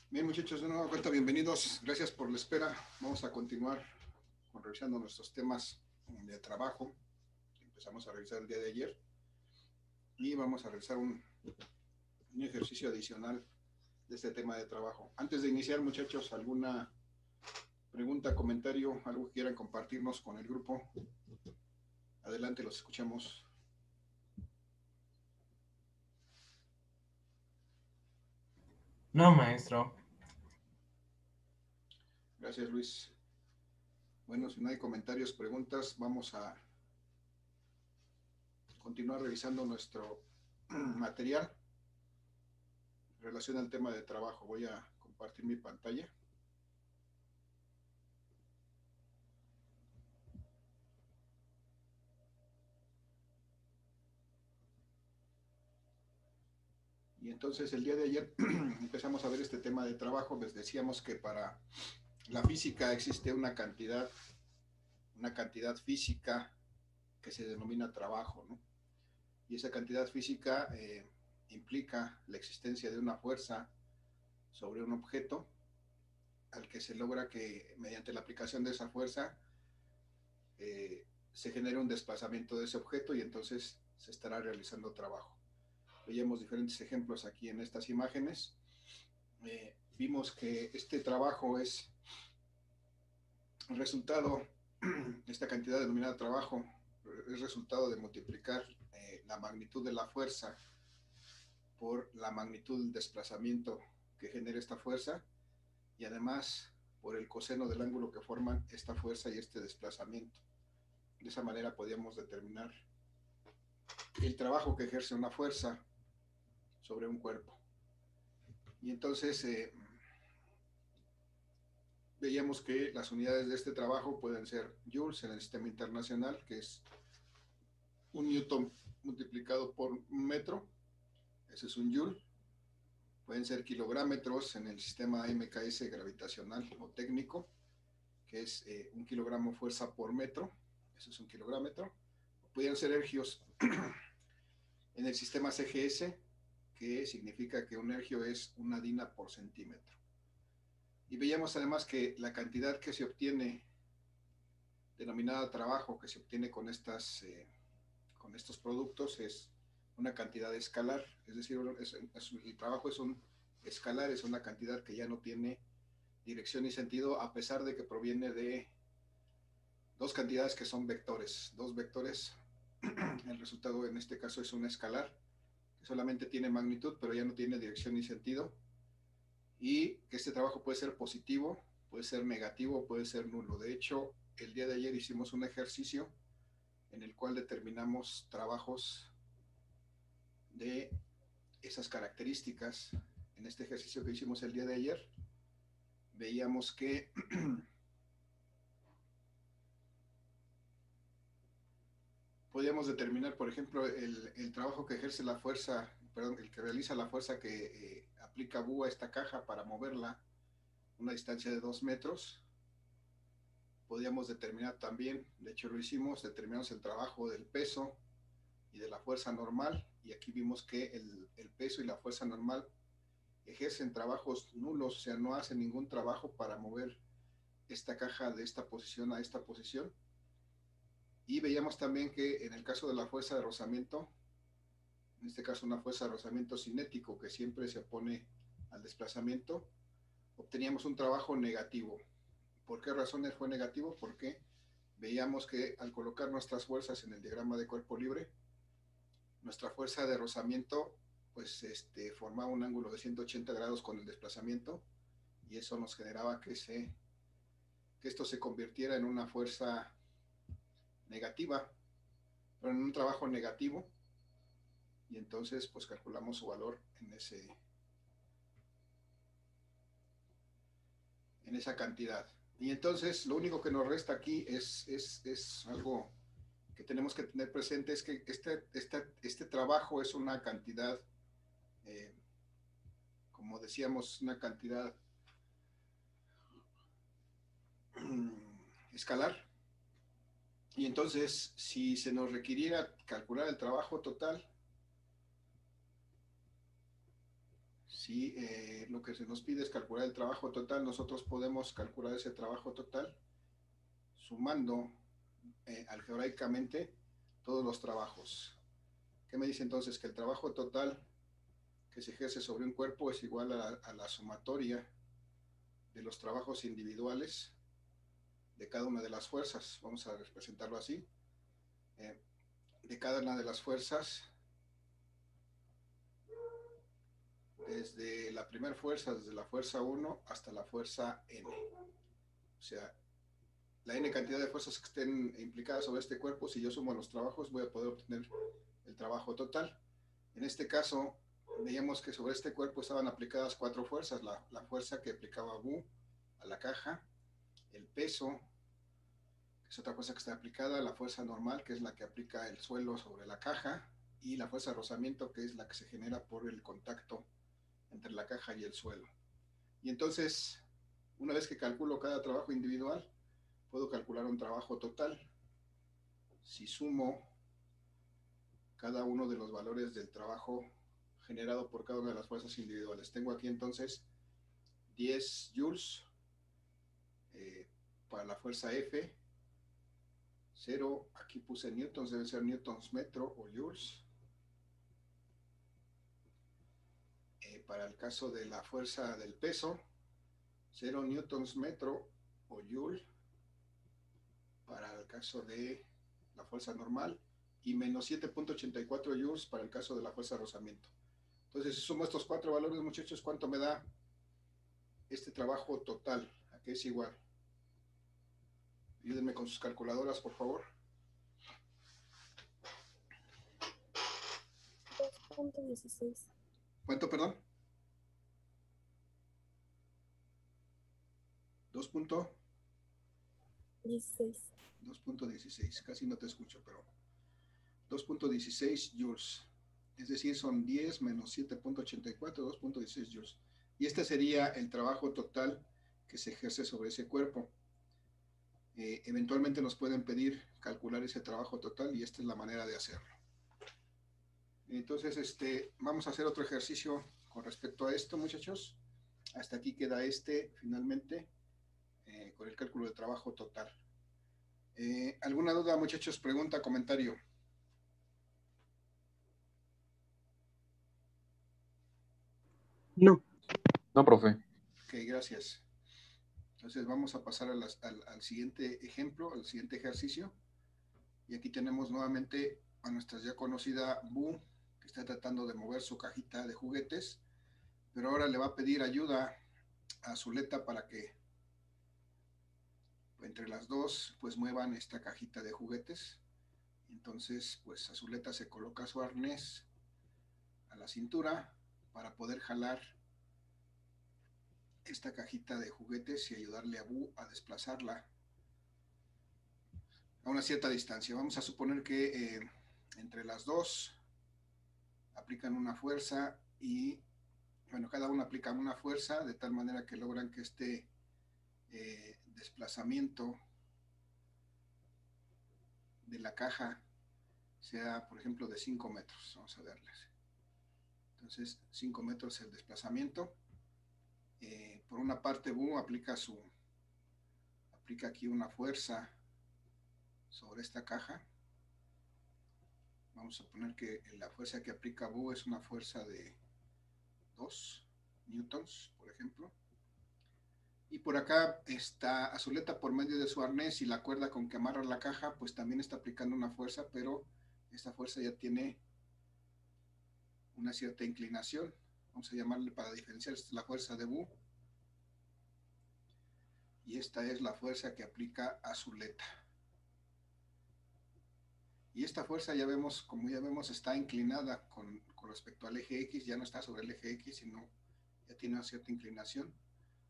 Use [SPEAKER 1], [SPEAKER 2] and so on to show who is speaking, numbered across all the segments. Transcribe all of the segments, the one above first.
[SPEAKER 1] Bien, muchachos, de nueva cuenta, bienvenidos. Gracias por la espera. Vamos a continuar revisando nuestros temas de trabajo. Empezamos a revisar el día de ayer y vamos a realizar un ejercicio adicional de este tema de trabajo. Antes de iniciar, muchachos, ¿alguna pregunta, comentario, algo que quieran compartirnos con el grupo? Adelante, los escuchamos.
[SPEAKER 2] No, maestro.
[SPEAKER 1] Gracias, Luis. Bueno, si no hay comentarios, preguntas, vamos a continuar revisando nuestro material en relación al tema de trabajo. Voy a compartir mi pantalla. Y entonces el día de ayer empezamos a ver este tema de trabajo. Les decíamos que para la física existe una cantidad física que se denomina trabajo, ¿no? Y esa cantidad física implica la existencia de una fuerza sobre un objeto al que se logra que mediante la aplicación de esa fuerza se genere un desplazamiento de ese objeto y entonces se estará realizando trabajo. Veíamos diferentes ejemplos aquí en estas imágenes. Vimos que este trabajo es el resultado, esta cantidad denominada trabajo, es resultado de multiplicar la magnitud de la fuerza por la magnitud del desplazamiento que genera esta fuerza y además por el coseno del ángulo que forman esta fuerza y este desplazamiento. De esa manera podíamos determinar el trabajo que ejerce una fuerza sobre un cuerpo. Y entonces veíamos que las unidades de este trabajo pueden ser joules en el sistema internacional, que es un newton multiplicado por un metro, ese es un joule. Pueden ser kilográmetros en el sistema MKS gravitacional o técnico, que es un kilogramo fuerza por metro, eso es un kilográmetro. Pueden ser ergios en el sistema CGS, que significa que un ergio es una dina por centímetro. Y veíamos además que la cantidad que se obtiene, denominada trabajo, que se obtiene con estos productos, es una cantidad escalar, es decir, el trabajo es un escalar, es una cantidad que ya no tiene dirección y sentido, a pesar de que proviene de dos cantidades que son vectores, dos vectores. El resultado en este caso es un escalar, que solamente tiene magnitud, pero ya no tiene dirección ni sentido, y que este trabajo puede ser positivo, puede ser negativo, puede ser nulo. De hecho, el día de ayer hicimos un ejercicio en el cual determinamos trabajos de esas características. En este ejercicio que hicimos el día de ayer, veíamos que podíamos determinar, por ejemplo, el trabajo que ejerce la fuerza, perdón, el que realiza la fuerza que aplica Bu a esta caja para moverla una distancia de 2 metros. Podíamos determinar también, de hecho lo hicimos, determinamos el trabajo del peso y de la fuerza normal, y aquí vimos que el peso y la fuerza normal ejercen trabajos nulos, o sea, no hacen ningún trabajo para mover esta caja de esta posición a esta posición. Y veíamos también que en el caso de la fuerza de rozamiento, en este caso una fuerza de rozamiento cinético que siempre se opone al desplazamiento, obteníamos un trabajo negativo. ¿Por qué razones fue negativo? Porque veíamos que al colocar nuestras fuerzas en el diagrama de cuerpo libre, nuestra fuerza de rozamiento pues formaba un ángulo de 180 grados con el desplazamiento, y eso nos generaba que esto se convirtiera en una fuerza negativa, pero en un trabajo negativo, y entonces pues calculamos su valor en esa cantidad. Y entonces lo único que nos resta aquí es algo que tenemos que tener presente, es que este trabajo es una cantidad, eh, como decíamos, una cantidad escalar. Y entonces, si se nos requiriera calcular el trabajo total, Si lo que se nos pide es calcular el trabajo total, nosotros podemos calcular ese trabajo total sumando algebraicamente todos los trabajos. ¿Qué me dice entonces? Que el trabajo total que se ejerce sobre un cuerpo es igual a la sumatoria de los trabajos individuales de cada una de las fuerzas. Vamos a representarlo así. De cada una de las fuerzas, desde la primera fuerza, desde la fuerza 1 hasta la fuerza n. O sea, la n cantidad de fuerzas que estén implicadas sobre este cuerpo, si yo sumo los trabajos, voy a poder obtener el trabajo total. En este caso, veíamos que sobre este cuerpo estaban aplicadas 4 fuerzas. La fuerza que aplicaba Bu a la caja, el peso, que es otra fuerza que está aplicada, la fuerza normal, que es la que aplica el suelo sobre la caja, y la fuerza de rozamiento, que es la que se genera por el contacto entre la caja y el suelo. Y entonces, una vez que calculo cada trabajo individual, puedo calcular un trabajo total. Si sumo cada uno de los valores del trabajo generado por cada una de las fuerzas individuales. Tengo aquí entonces 10 joules para la fuerza F, 0, aquí puse newtons, deben ser newtons metro o joules. Para el caso de la fuerza del peso, 0 newtons metro o joule. Para el caso de la fuerza normal, y menos 7.84 joules para el caso de la fuerza de rozamiento. Entonces, si sumo estos 4 valores, muchachos, ¿cuánto me da este trabajo total? ¿A qué es igual? Ayúdenme con sus calculadoras, por favor.
[SPEAKER 3] 2.16.
[SPEAKER 1] ¿Cuánto, perdón? 2.16. Casi no te escucho, pero 2.16 joules. Es decir, son 10 menos 7.84, 2.16 joules. Y este sería el trabajo total que se ejerce sobre ese cuerpo. Eventualmente nos pueden pedir calcular ese trabajo total y esta es la manera de hacerlo. Entonces, vamos a hacer otro ejercicio con respecto a esto, muchachos. Hasta aquí queda finalmente, con el cálculo de trabajo total. ¿Alguna duda, muchachos? Pregunta, comentario.
[SPEAKER 4] No. No, profe.
[SPEAKER 1] Ok, gracias. Entonces vamos a pasar al siguiente ejemplo, al siguiente ejercicio. Y aquí tenemos nuevamente a nuestra ya conocida Bu, que está tratando de mover su cajita de juguetes, pero ahora le va a pedir ayuda a Zuleta para que entre las dos pues muevan esta cajita de juguetes. Entonces pues a Zuleta se coloca su arnés a la cintura para poder jalar esta cajita de juguetes y ayudarle a Bu a desplazarla a una cierta distancia. Vamos a suponer que entre las dos aplican una fuerza y, bueno, cada una aplica una fuerza de tal manera que logran que este desplazamiento de la caja sea, por ejemplo, de 5 metros. Vamos a verles. Entonces, 5 metros el desplazamiento. Por una parte, Bu aplica aquí una fuerza sobre esta caja. Vamos a suponer que la fuerza que aplica Bu es una fuerza de 2 newtons, por ejemplo. Y por acá está Azuleta por medio de su arnés y la cuerda con que amarra la caja, pues también está aplicando una fuerza, pero esta fuerza ya tiene una cierta inclinación. Vamos a llamarle, para diferenciar, esta es la fuerza de Bu. Y esta es la fuerza que aplica Azuleta. Y esta fuerza ya vemos, como ya vemos, está inclinada con respecto al eje X, ya no está sobre el eje X, sino ya tiene una cierta inclinación.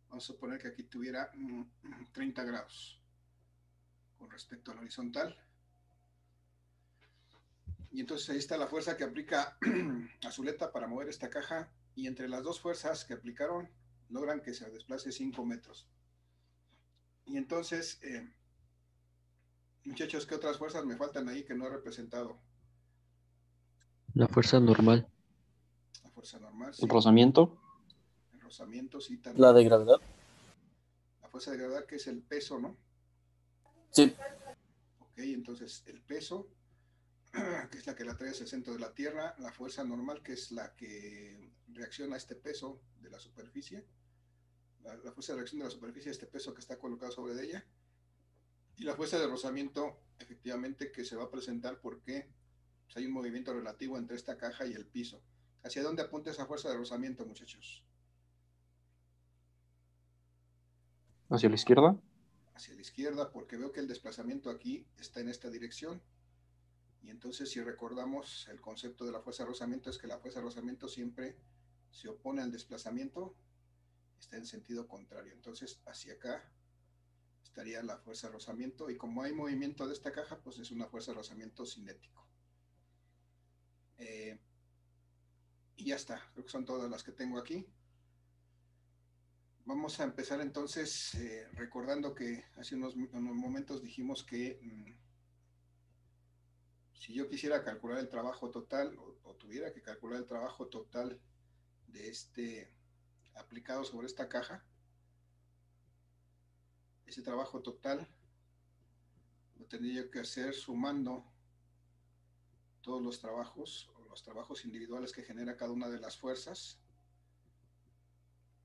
[SPEAKER 1] Vamos a suponer que aquí tuviera 30 grados con respecto al horizontal. Y entonces ahí está la fuerza que aplica Azuleta para mover esta caja. Y entre las dos fuerzas que aplicaron, logran que se desplace 5 metros. Y entonces, muchachos, ¿qué otras fuerzas me faltan ahí que no he representado?
[SPEAKER 4] La fuerza normal.
[SPEAKER 1] La fuerza normal, sí.
[SPEAKER 4] El rozamiento.
[SPEAKER 1] rozamientos y también
[SPEAKER 4] La de gravedad.
[SPEAKER 1] la fuerza de gravedad, que es el peso, ¿no?
[SPEAKER 4] Sí.
[SPEAKER 1] Ok, entonces el peso, que es la que la trae hacia el centro de la Tierra, la fuerza normal, que es la que reacciona a este peso de la superficie, la fuerza de reacción de la superficie, este peso que está colocado sobre ella, y la fuerza de rozamiento, efectivamente, que se va a presentar porque pues, hay un movimiento relativo entre esta caja y el piso. ¿Hacia dónde apunta esa fuerza de rozamiento, muchachos?
[SPEAKER 5] ¿Hacia la izquierda?
[SPEAKER 1] Hacia la izquierda, porque veo que el desplazamiento aquí está en esta dirección. Y entonces, si recordamos, el concepto de la fuerza de rozamiento es que la fuerza de rozamiento siempre se opone al desplazamiento, está en sentido contrario. Entonces, hacia acá estaría la fuerza de rozamiento, y como hay movimiento de esta caja, pues es una fuerza de rozamiento cinético. Y ya está, creo que son todas las que tengo aquí. Vamos a empezar entonces recordando que hace unos momentos dijimos que si yo quisiera calcular el trabajo total o tuviera que calcular el trabajo total de este aplicado sobre esta caja, ese trabajo total lo tendría que hacer sumando todos los trabajos o los trabajos individuales que genera cada una de las fuerzas,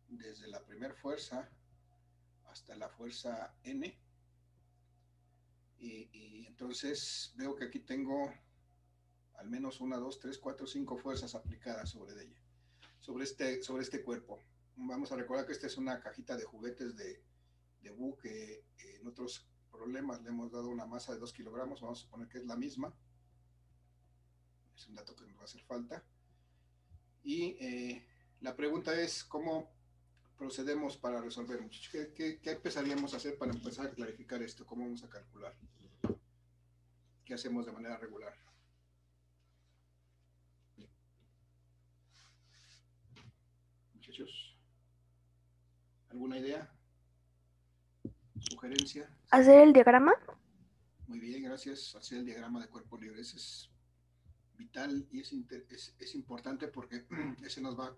[SPEAKER 1] desde la primera fuerza hasta la fuerza N. Y entonces veo que aquí tengo al menos 1, 2, 3, 4, 5 fuerzas aplicadas sobre ella, sobre este cuerpo. Vamos a recordar que esta es una cajita de juguetes de Bu, que en otros problemas le hemos dado una masa de 2 kilogramos, vamos a suponer que es la misma. Es un dato que nos va a hacer falta. Y la pregunta es, ¿cómo procedemos para resolver, muchachos? ¿Qué empezaríamos a hacer para empezar a clarificar esto? ¿Cómo vamos a calcular? ¿Qué hacemos de manera regular? Muchachos, ¿alguna idea? ¿Sugerencia?
[SPEAKER 3] ¿Hacer el diagrama?
[SPEAKER 1] Muy bien, gracias. Hacer el diagrama de cuerpo libre. Ese es vital y es importante porque ese nos va a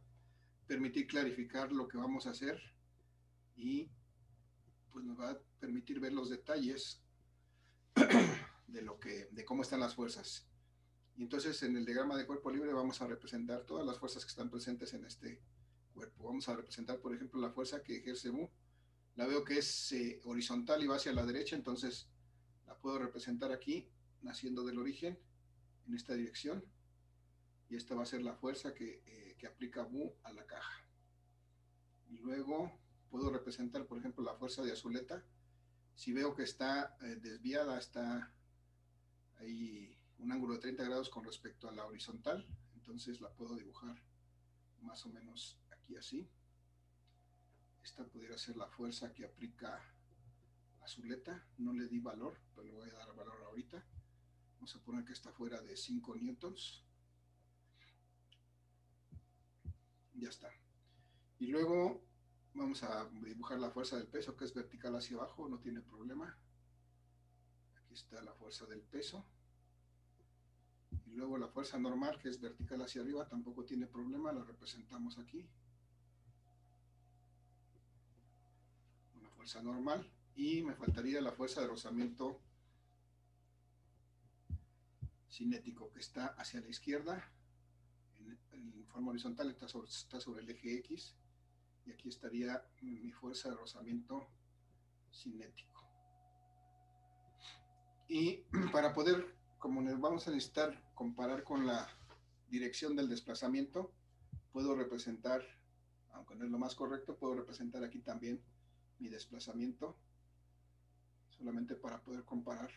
[SPEAKER 1] permitir clarificar lo que vamos a hacer y pues nos va a permitir ver los detalles de cómo están las fuerzas. Y entonces en el diagrama de cuerpo libre vamos a representar todas las fuerzas que están presentes en este cuerpo. Vamos a representar, por ejemplo, la fuerza que ejerce Bu. La veo que es horizontal y va hacia la derecha, entonces la puedo representar aquí, naciendo del origen, en esta dirección. Y esta va a ser la fuerza que aplica Bu a la caja. Y luego puedo representar, por ejemplo, la fuerza de Azuleta. Si veo que está desviada, está ahí un ángulo de 30 grados con respecto a la horizontal, entonces la puedo dibujar más o menos aquí así. Esta pudiera ser la fuerza que aplica Azuleta. No le di valor, pero le voy a dar valor ahorita. Vamos a poner que está fuera de 5 newtons. Ya está. Y luego vamos a dibujar la fuerza del peso, que es vertical hacia abajo, no tiene problema. Aquí está la fuerza del peso. Y luego la fuerza normal, que es vertical hacia arriba, tampoco tiene problema, la representamos aquí. Una fuerza normal. Y me faltaría la fuerza de rozamiento cinético, que está hacia la izquierda, en forma horizontal, está sobre el eje X. Y aquí estaría mi fuerza de rozamiento cinético. Y para poder, como nos vamos a necesitar comparar con la dirección del desplazamiento, puedo representar, aunque no es lo más correcto, puedo representar aquí también mi desplazamiento, solamente para poder comparar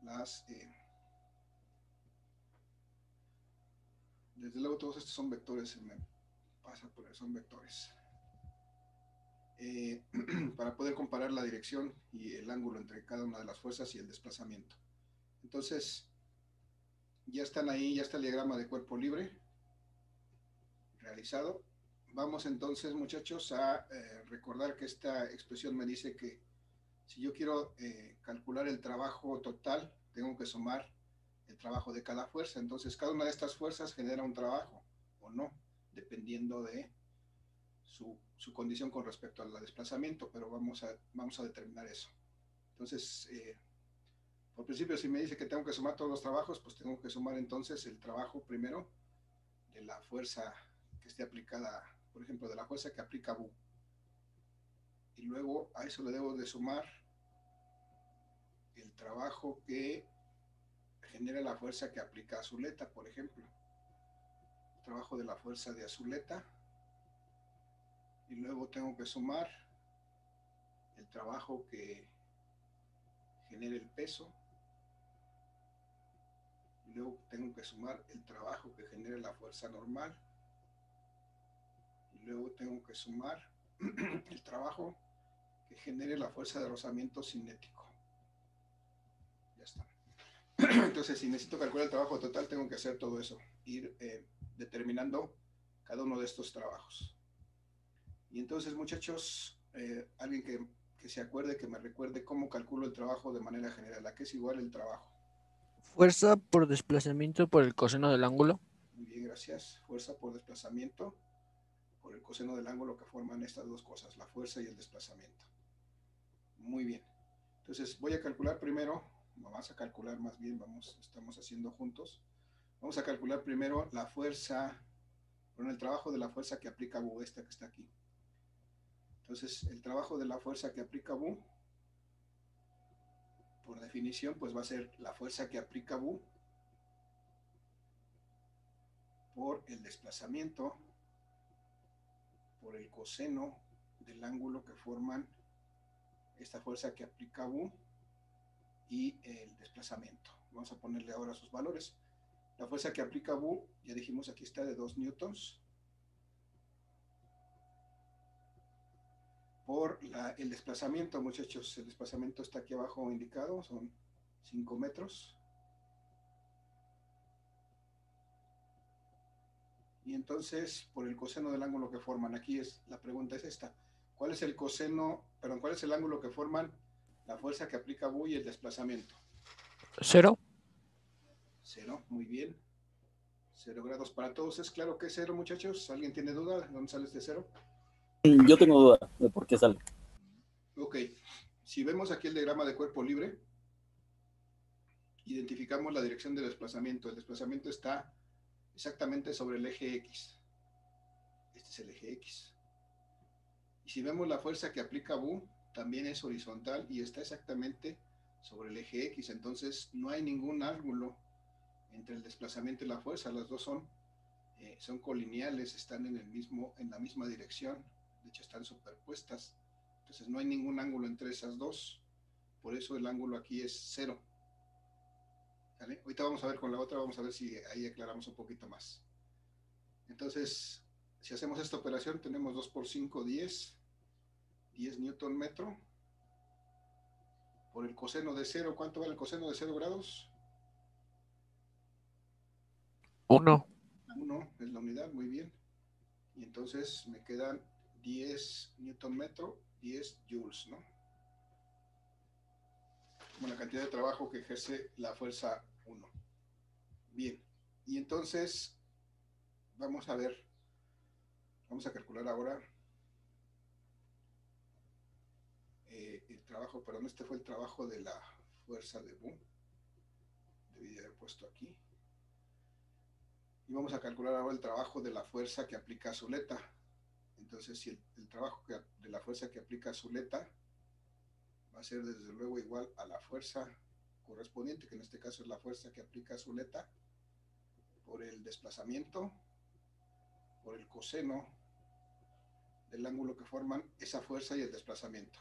[SPEAKER 1] las... desde luego todos estos son vectores, se me pasa por eso, son vectores. Para poder comparar la dirección y el ángulo entre cada una de las fuerzas y el desplazamiento. Entonces, ya están ahí, ya está el diagrama de cuerpo libre realizado. Vamos entonces, muchachos, a recordar que esta expresión me dice que si yo quiero calcular el trabajo total, tengo que sumar el trabajo de cada fuerza. Entonces, cada una de estas fuerzas genera un trabajo o no, dependiendo de su condición con respecto al desplazamiento, pero vamos a determinar eso. Entonces, por principio, si me dice que tengo que sumar todos los trabajos, pues tengo que sumar entonces el trabajo primero de la fuerza que esté aplicada, por ejemplo, de la fuerza que aplica Bu. Y luego a eso le debo de sumar el trabajo que genera la fuerza que aplica Azuleta, por ejemplo. El trabajo de la fuerza de Azuleta. Y luego tengo que sumar el trabajo que genera el peso. Y luego tengo que sumar el trabajo que genera la fuerza normal. Y luego tengo que sumar el trabajo que genere la fuerza de rozamiento cinético. Ya está. Entonces, si necesito calcular el trabajo total, tengo que hacer todo eso, ir determinando cada uno de estos trabajos. Y entonces, muchachos, alguien que se acuerde, que me recuerde cómo calculo el trabajo de manera general. ¿A qué es igual el trabajo?
[SPEAKER 4] Fuerza por desplazamiento por el coseno del ángulo.
[SPEAKER 1] Muy bien, gracias. Fuerza por desplazamiento por el coseno del ángulo que forman estas dos cosas, la fuerza y el desplazamiento. Muy bien. Entonces, voy a calcular primero, vamos a calcular más bien, estamos haciendo juntos. Vamos a calcular primero la fuerza, bueno, el trabajo de la fuerza que aplica Bu, esta que está aquí. Entonces, el trabajo de la fuerza que aplica Bu, por definición, pues va a ser la fuerza que aplica Bu por el desplazamiento, por el coseno del ángulo que forman esta fuerza que aplica Bu y el desplazamiento. Vamos a ponerle ahora sus valores. La fuerza que aplica Bu, ya dijimos, aquí está de 2 newtons. Por el desplazamiento, muchachos, el desplazamiento está aquí abajo indicado, son 5 metros. Y entonces, por el coseno del ángulo que forman, aquí la pregunta es esta. ¿Cuál es el ángulo que forman la fuerza que aplica Bu y el desplazamiento?
[SPEAKER 4] 0.
[SPEAKER 1] 0, muy bien. 0 grados para todos. ¿Es claro que es 0, muchachos? ¿Alguien tiene duda de dónde sale este 0?
[SPEAKER 6] Yo tengo duda de por qué sale.
[SPEAKER 1] Ok. Si vemos aquí el diagrama de cuerpo libre, identificamos la dirección de desplazamiento. El desplazamiento está exactamente sobre el eje X. Este es el eje X. Y si vemos la fuerza que aplica Bu, también es horizontal y está exactamente sobre el eje X. Entonces no hay ningún ángulo entre el desplazamiento y la fuerza. Las dos son colineales, están en la misma dirección. De hecho, están superpuestas. Entonces no hay ningún ángulo entre esas dos. Por eso el ángulo aquí es 0. ¿Vale? Ahorita vamos a ver con la otra, vamos a ver si ahí aclaramos un poquito más. Entonces, si hacemos esta operación, tenemos 2 por 5, 10 newton metro. Por el coseno de 0, ¿cuánto vale el coseno de 0 grados?
[SPEAKER 4] 1.
[SPEAKER 1] 1 es la unidad, muy bien. Y entonces me quedan 10 newton metro, 10 joules, ¿no? Como la cantidad de trabajo que ejerce la fuerza 1. Bien, y entonces vamos a calcular ahora el trabajo, perdón, este fue el trabajo de la fuerza de Bu. Debí de haber puesto aquí. Y vamos a calcular ahora el trabajo de la fuerza que aplica Azuleta. Entonces, si el trabajo de la fuerza que aplica Azuleta va a ser desde luego igual a la fuerza correspondiente, que en este caso es la fuerza que aplica Azuleta, por el desplazamiento, por el coseno del ángulo que forman esa fuerza y el desplazamiento.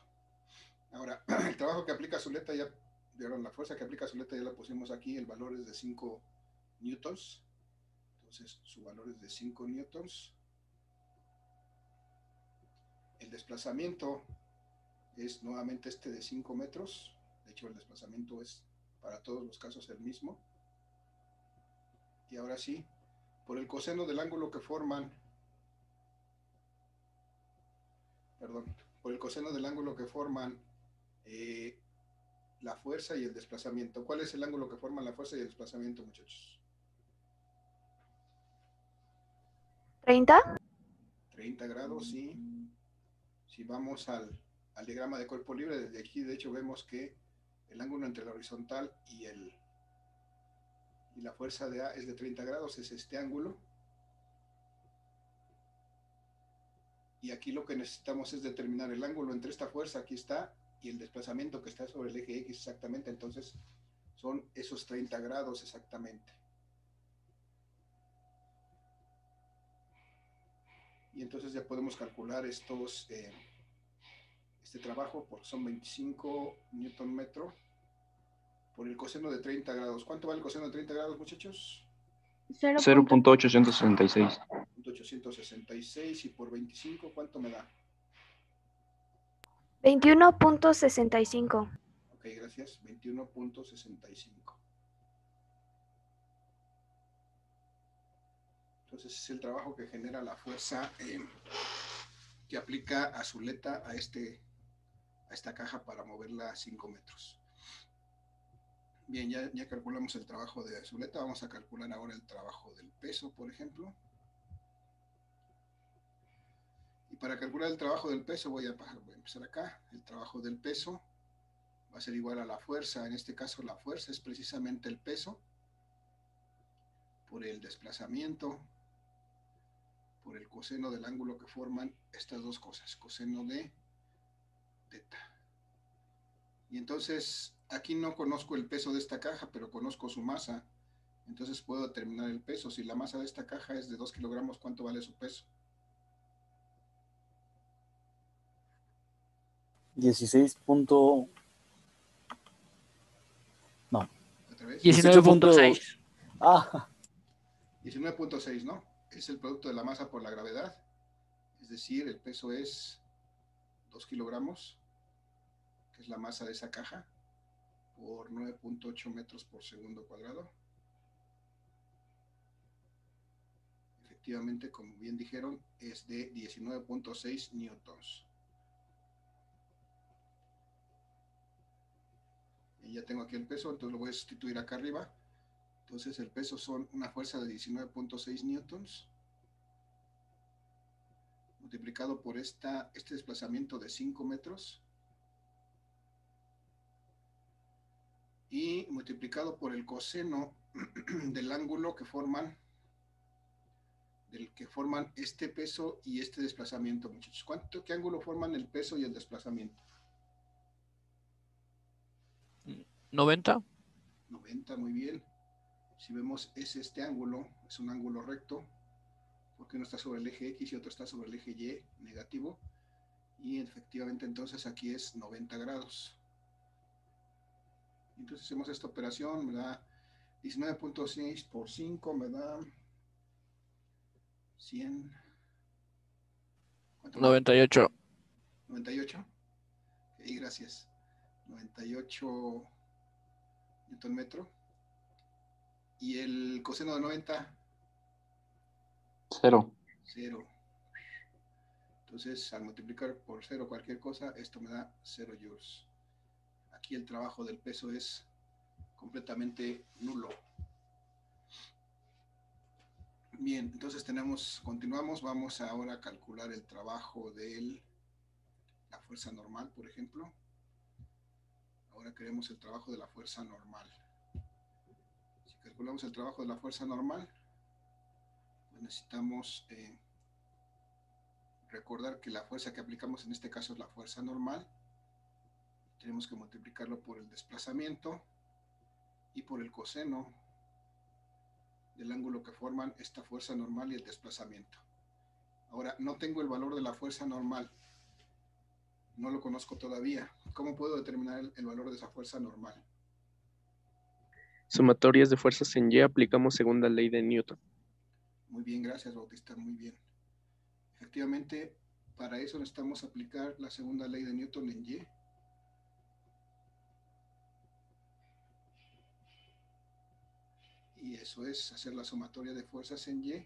[SPEAKER 1] Ahora, el trabajo que aplica Azuleta la fuerza que aplica Azuleta ya la pusimos aquí, el valor es de 5 newtons. Entonces, su valor es de 5 newtons. El desplazamiento es nuevamente este de 5 metros. De hecho, el desplazamiento es para todos los casos el mismo. Y ahora sí, por el coseno del ángulo que forman, la fuerza y el desplazamiento. ¿Cuál es el ángulo que forman la fuerza y el desplazamiento, muchachos?
[SPEAKER 3] 30.
[SPEAKER 1] 30 grados y si vamos al diagrama de cuerpo libre, desde aquí de hecho vemos que el ángulo entre la horizontal y la fuerza de A es de 30 grados, es este ángulo. Y aquí lo que necesitamos es determinar el ángulo entre esta fuerza, aquí está, y el desplazamiento que está sobre el eje X exactamente. Entonces son esos 30 grados exactamente. Y entonces ya podemos calcular este trabajo, porque son 25 newton metro por el coseno de 30 grados. ¿Cuánto vale el coseno de 30 grados, muchachos?
[SPEAKER 5] 0.866.
[SPEAKER 1] 866 y por 25, ¿cuánto me da?
[SPEAKER 3] 21.65.
[SPEAKER 1] Ok, gracias. 21.65. Entonces es el trabajo que genera la fuerza que aplica Azuleta a esta caja para moverla a 5 metros. Bien, ya calculamos el trabajo de Azuleta. Vamos a calcular ahora el trabajo del peso, por ejemplo. Y para calcular el trabajo del peso voy a empezar acá. El trabajo del peso va a ser igual a la fuerza. En este caso la fuerza es precisamente el peso por el desplazamiento, por el coseno del ángulo que forman estas dos cosas, coseno de teta. Y entonces aquí no conozco el peso de esta caja, pero conozco su masa. Entonces puedo determinar el peso. Si la masa de esta caja es de 2 kilogramos, ¿cuánto vale su peso?
[SPEAKER 6] 16. No.
[SPEAKER 1] ¿Otra vez?
[SPEAKER 4] 19.6.
[SPEAKER 6] Ah,
[SPEAKER 1] 19.6, ¿no? Es el producto de la masa por la gravedad. Es decir, el peso es 2 kilogramos, que es la masa de esa caja, por 9.8 metros por segundo cuadrado. Efectivamente, como bien dijeron, es de 19.6 newtons. Y ya tengo aquí el peso, entonces lo voy a sustituir acá arriba. Entonces el peso son una fuerza de 19.6 newtons multiplicado por este desplazamiento de 5 metros y multiplicado por el coseno del ángulo que forman este peso y este desplazamiento, muchachos. ¿Qué ángulo forman el peso y el desplazamiento?
[SPEAKER 4] 90.
[SPEAKER 1] 90, muy bien. Si vemos, es este ángulo, es un ángulo recto, porque uno está sobre el eje X y otro está sobre el eje Y negativo, y efectivamente entonces aquí es 90 grados. Entonces hacemos esta operación, me da 19.6 por 5, me da 100. ¿Cuánto me da?
[SPEAKER 4] 98.
[SPEAKER 1] 98. Ok, gracias. 98 newton metro. Y el coseno de 90,
[SPEAKER 5] 0.
[SPEAKER 1] 0. Entonces, al multiplicar por 0 cualquier cosa, esto me da 0 joules. Aquí el trabajo del peso es completamente nulo. Bien, entonces continuamos, vamos ahora a calcular el trabajo de la fuerza normal, por ejemplo. Ahora queremos el trabajo de la fuerza normal. Si calculamos el trabajo de la fuerza normal, pues necesitamos recordar que la fuerza que aplicamos en este caso es la fuerza normal. Tenemos que multiplicarlo por el desplazamiento y por el coseno del ángulo que forman esta fuerza normal y el desplazamiento. Ahora, no tengo el valor de la fuerza normal. No lo conozco todavía. ¿Cómo puedo determinar el valor de esa fuerza normal?
[SPEAKER 7] Sumatorias de fuerzas en Y, aplicamos segunda ley de Newton.
[SPEAKER 1] Muy bien, gracias, Bautista, muy bien. Efectivamente, para eso necesitamos aplicar la segunda ley de Newton en Y. Y eso es hacer la sumatoria de fuerzas en Y,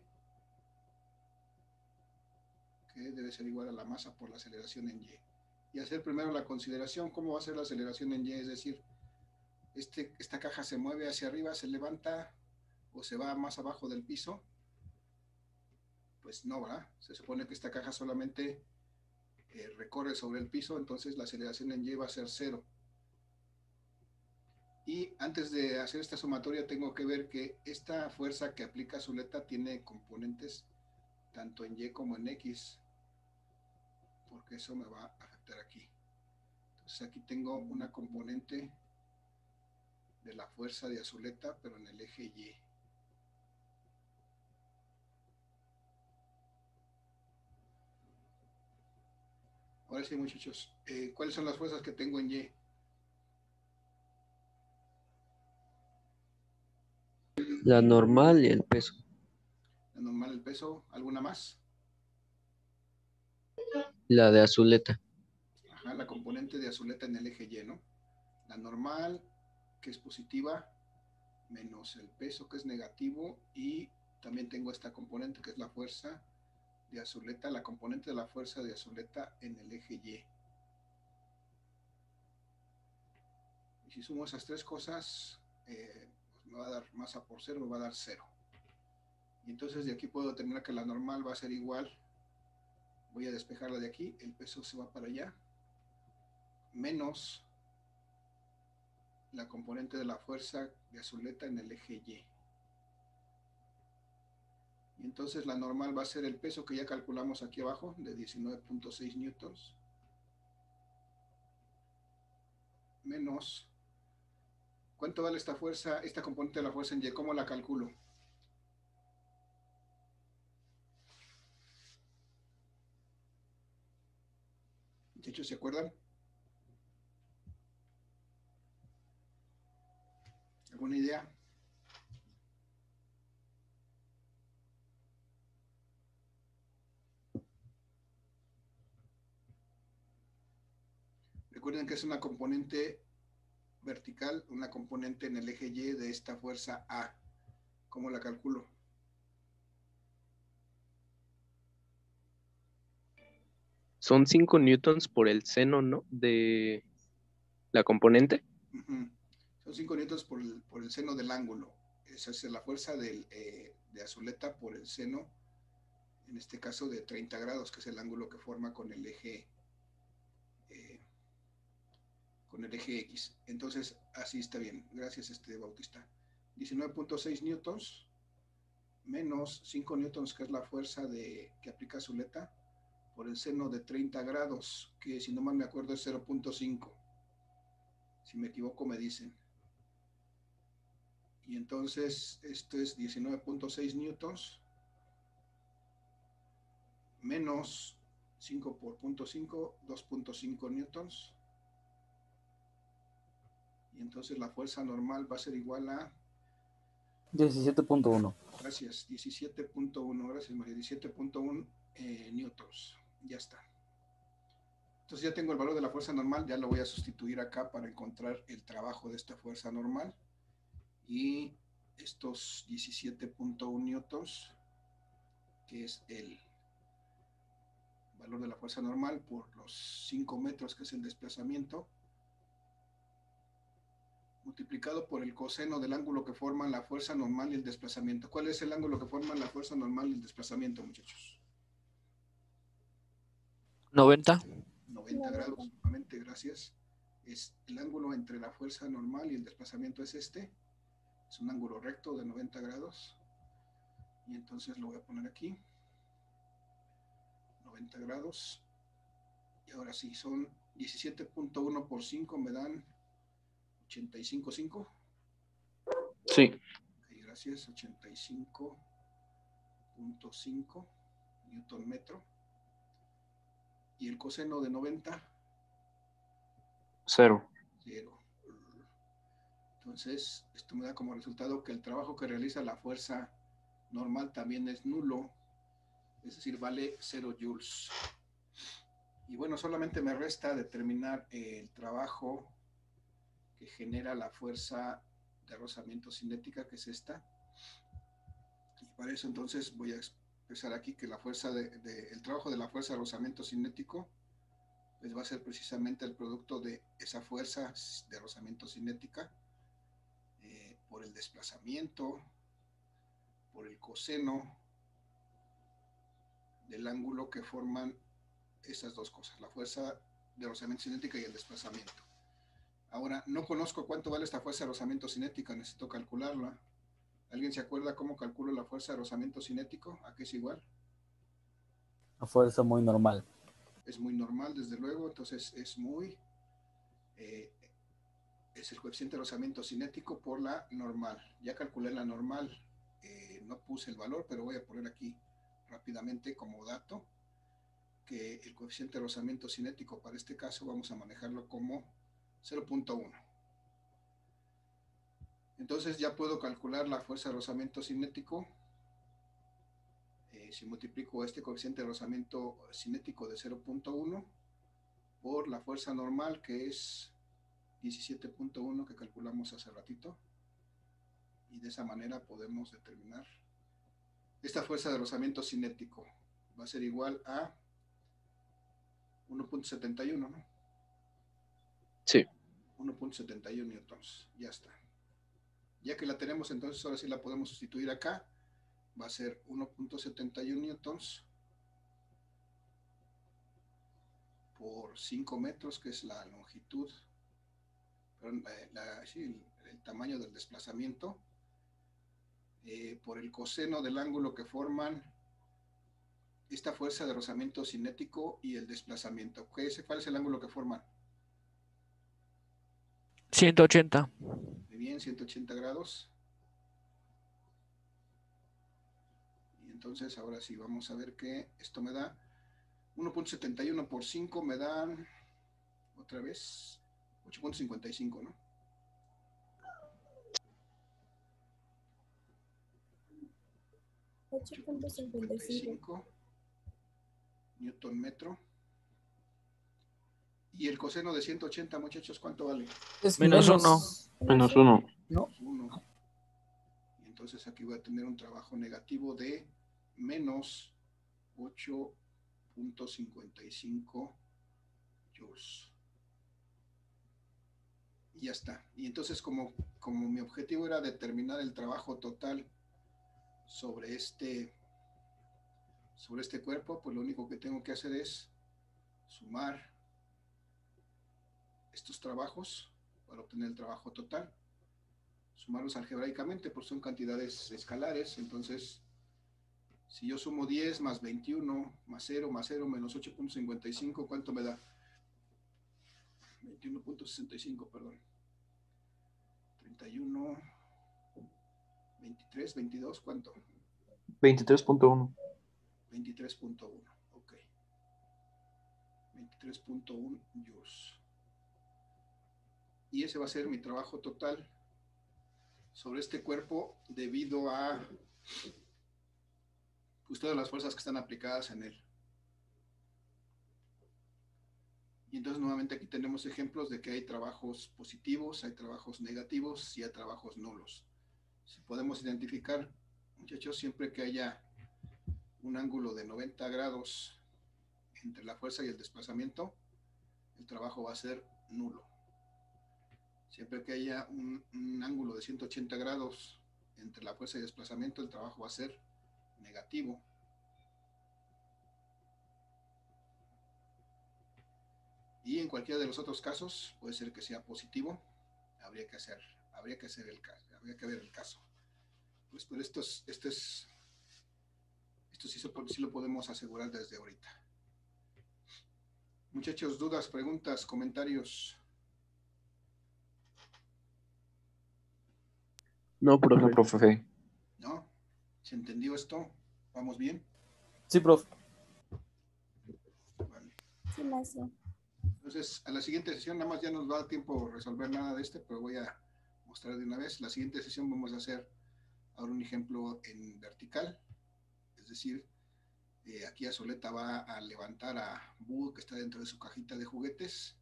[SPEAKER 1] que debe ser igual a la masa por la aceleración en Y. Y hacer primero la consideración, ¿cómo va a ser la aceleración en Y? Es decir, esta caja se mueve hacia arriba, se levanta o se va más abajo del piso. pues no, ¿verdad? Se supone que esta caja solamente recorre sobre el piso, entonces la aceleración en Y va a ser 0. Y antes de hacer esta sumatoria tengo que ver que esta fuerza que aplica Zuleta tiene componentes tanto en Y como en X, porque eso me va a afectar aquí. Entonces aquí tengo una componente de la fuerza de Zuleta, pero en el eje Y. Ahora sí, muchachos, ¿cuáles son las fuerzas que tengo en Y?
[SPEAKER 7] La normal y el peso.
[SPEAKER 1] La normal, el peso, ¿alguna más?
[SPEAKER 7] La de azuleta.
[SPEAKER 1] Ajá, la componente de Zuleta en el eje Y, ¿no? La normal, que es positiva, menos el peso, que es negativo, y también tengo esta componente, que es la fuerza de Zuleta, la componente de la fuerza de Zuleta en el eje Y. Y si sumo esas tres cosas, pues me va a dar masa por 0, me va a dar 0. Y entonces de aquí puedo determinar que la normal va a ser igual. Voy a despejarla de aquí, el peso se va para allá, menos la componente de la fuerza de Zuleta en el eje Y. Y entonces la normal va a ser el peso que ya calculamos aquí abajo, de 19.6 newtons, menos, ¿cuánto vale esta fuerza, esta componente de la fuerza en Y? ¿Cómo la calculo? Muchachos, ¿se acuerdan? ¿Alguna idea? Recuerden que es una componente vertical, una componente en el eje Y de esta fuerza A. ¿Cómo la calculo?
[SPEAKER 7] Son 5 newtons por el seno, ¿no? De la componente.
[SPEAKER 1] Son 5 newtons por el seno del ángulo. Esa es la fuerza de Zuleta por el seno, en este caso de 30 grados, que es el ángulo que forma con el eje X. Entonces, así está bien. Gracias, Bautista. 19.6 newtons menos 5 newtons, que es la fuerza que aplica Zuleta, por el seno de 30 grados, que si no mal me acuerdo es 0.5. Si me equivoco me dicen. Y entonces esto es 19.6 newtons menos 5 por 0.5, 2.5 newtons. Y entonces la fuerza normal va a ser igual a
[SPEAKER 6] 17.1.
[SPEAKER 1] Gracias, 17.1, gracias María, 17.1 newtons. Ya está. Entonces ya tengo el valor de la fuerza normal, ya lo voy a sustituir acá para encontrar el trabajo de esta fuerza normal. Y estos 17.1 newtons, que es el valor de la fuerza normal por los 5 metros, que es el desplazamiento, multiplicado por el coseno del ángulo que forman la fuerza normal y el desplazamiento. ¿Cuál es el ángulo que forman la fuerza normal y el desplazamiento, muchachos?
[SPEAKER 4] 90.
[SPEAKER 1] 90 grados, nuevamente, gracias. Es el ángulo entre la fuerza normal y el desplazamiento es este. Es un ángulo recto de 90 grados. Y entonces lo voy a poner aquí. 90 grados. Y ahora sí, son 17.1 por 5, me dan 85.5.
[SPEAKER 5] Sí.
[SPEAKER 1] Okay, gracias, 85.5 newton metro. Y el coseno de 90,
[SPEAKER 5] 0.
[SPEAKER 1] 0. Entonces, esto me da como resultado que el trabajo que realiza la fuerza normal también es nulo, es decir, vale 0 joules. Y bueno, solamente me resta determinar el trabajo que genera la fuerza de rozamiento cinética, que es esta. Y para eso entonces voy a expresar aquí que la fuerza el trabajo de la fuerza de rozamiento cinético pues va a ser precisamente el producto de esa fuerza de rozamiento cinética por el desplazamiento, por el coseno del ángulo que forman estas dos cosas, la fuerza de rozamiento cinética y el desplazamiento. Ahora, no conozco cuánto vale esta fuerza de rozamiento cinética, necesito calcularla. ¿Alguien se acuerda cómo calculo la fuerza de rozamiento cinético? ¿A qué es igual?
[SPEAKER 6] Una fuerza muy normal.
[SPEAKER 1] Es muy normal, desde luego, entonces es el coeficiente de rozamiento cinético por la normal. Ya calculé la normal, no puse el valor, pero voy a poner aquí rápidamente como dato que el coeficiente de rozamiento cinético para este caso vamos a manejarlo como 0.1. Entonces ya puedo calcular la fuerza de rozamiento cinético. Si multiplico este coeficiente de rozamiento cinético de 0.1 por la fuerza normal, que es 17.1 que calculamos hace ratito, y de esa manera podemos determinar esta fuerza de rozamiento cinético. Va a ser igual a 1.71, ¿no?
[SPEAKER 7] Sí.
[SPEAKER 1] 1.71 newtons, ya está. Ya que la tenemos, entonces ahora sí la podemos sustituir acá. Va a ser 1.71 newtons por 5 metros, que es la longitud, perdón, sí, el tamaño del desplazamiento, por el coseno del ángulo que forman esta fuerza de rozamiento cinético y el desplazamiento. ¿Cuál es el ángulo que forman?
[SPEAKER 4] 180.
[SPEAKER 1] Muy bien, 180 grados. Y entonces ahora sí vamos a ver que esto me da 1.71 por 5 me dan otra vez 8.55, ¿no? $8.55 newton metro. Y el coseno de 180, muchachos, ¿cuánto vale?
[SPEAKER 6] Es
[SPEAKER 4] Menos uno.
[SPEAKER 5] Menos 1.
[SPEAKER 6] No.
[SPEAKER 1] 1. Y entonces aquí voy a tener un trabajo negativo de menos 8.55 joules. Y ya está. Y entonces como mi objetivo era determinar el trabajo total sobre este cuerpo, pues lo único que tengo que hacer es sumar estos trabajos para obtener el trabajo total, sumarlos algebraicamente, pues son cantidades escalares. Entonces, si yo sumo 10 más 21 más 0 menos 8.55, ¿cuánto me da? 21.65, perdón. 31, 23, 22, ¿cuánto?
[SPEAKER 5] 23.1.
[SPEAKER 1] 23.1, ok. 23.1 joules. Y ese va a ser mi trabajo total sobre este cuerpo debido a pues todas las fuerzas que están aplicadas en él. Y entonces nuevamente aquí tenemos ejemplos de que hay trabajos positivos, hay trabajos negativos y hay trabajos nulos. Si podemos identificar, muchachos, siempre que haya un ángulo de 90 grados entre la fuerza y el desplazamiento, el trabajo va a ser nulo. Siempre que haya un ángulo de 180 grados entre la fuerza y el desplazamiento, el trabajo va a ser negativo. Y en cualquiera de los otros casos puede ser que sea positivo. Habría que ver el caso. Pues pero esto sí lo podemos asegurar desde ahorita. Muchachos, dudas, preguntas, comentarios.
[SPEAKER 7] No, profe.
[SPEAKER 5] No, profe.
[SPEAKER 1] ¿No? ¿Se entendió esto? ¿Vamos bien?
[SPEAKER 6] Sí, profe.
[SPEAKER 1] Vale.
[SPEAKER 3] Sí, maestro.
[SPEAKER 1] Entonces, a la siguiente sesión, nada más ya nos va a dar tiempo resolver nada de pero voy a mostrar de una vez. La siguiente sesión vamos a hacer ahora un ejemplo en vertical, es decir, aquí Azoleta va a levantar a Boo, que está dentro de su cajita de juguetes,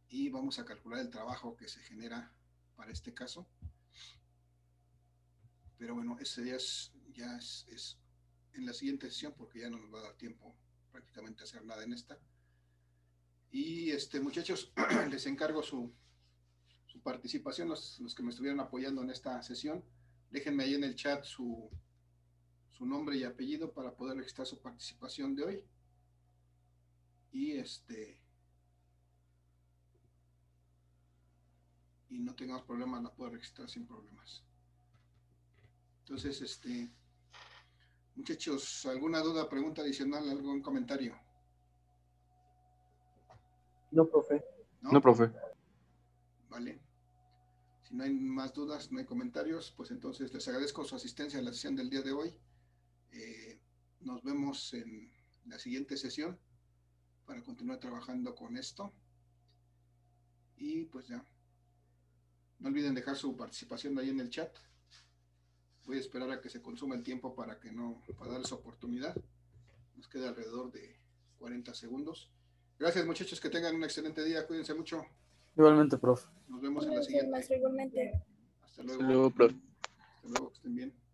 [SPEAKER 1] y vamos a calcular el trabajo que se genera para este caso. Pero bueno, ese ya es en la siguiente sesión, porque ya no nos va a dar tiempo prácticamente a hacer nada en esta. Y muchachos, les encargo su participación, los que me estuvieron apoyando en esta sesión. Déjenme ahí en el chat su nombre y apellido para poder registrar su participación de hoy. Y y no tengamos problemas, la puedo registrar sin problemas. Entonces, muchachos, ¿alguna duda, pregunta adicional, algún comentario?
[SPEAKER 6] No, profe.
[SPEAKER 5] No, profe.
[SPEAKER 1] Vale. Si no hay más dudas, no hay comentarios, pues entonces les agradezco su asistencia a la sesión del día de hoy. Nos vemos en la siguiente sesión para continuar trabajando con esto. Y pues ya. No olviden dejar su participación ahí en el chat. Voy a esperar a que se consuma el tiempo para darles oportunidad. Nos queda alrededor de 40 segundos. Gracias, muchachos, que tengan un excelente día. Cuídense mucho.
[SPEAKER 6] Igualmente, profe.
[SPEAKER 1] Nos vemos en la siguiente.
[SPEAKER 3] Igualmente.
[SPEAKER 1] Hasta
[SPEAKER 7] Hasta
[SPEAKER 1] luego.
[SPEAKER 7] luego, profe.
[SPEAKER 1] Hasta luego, que estén bien.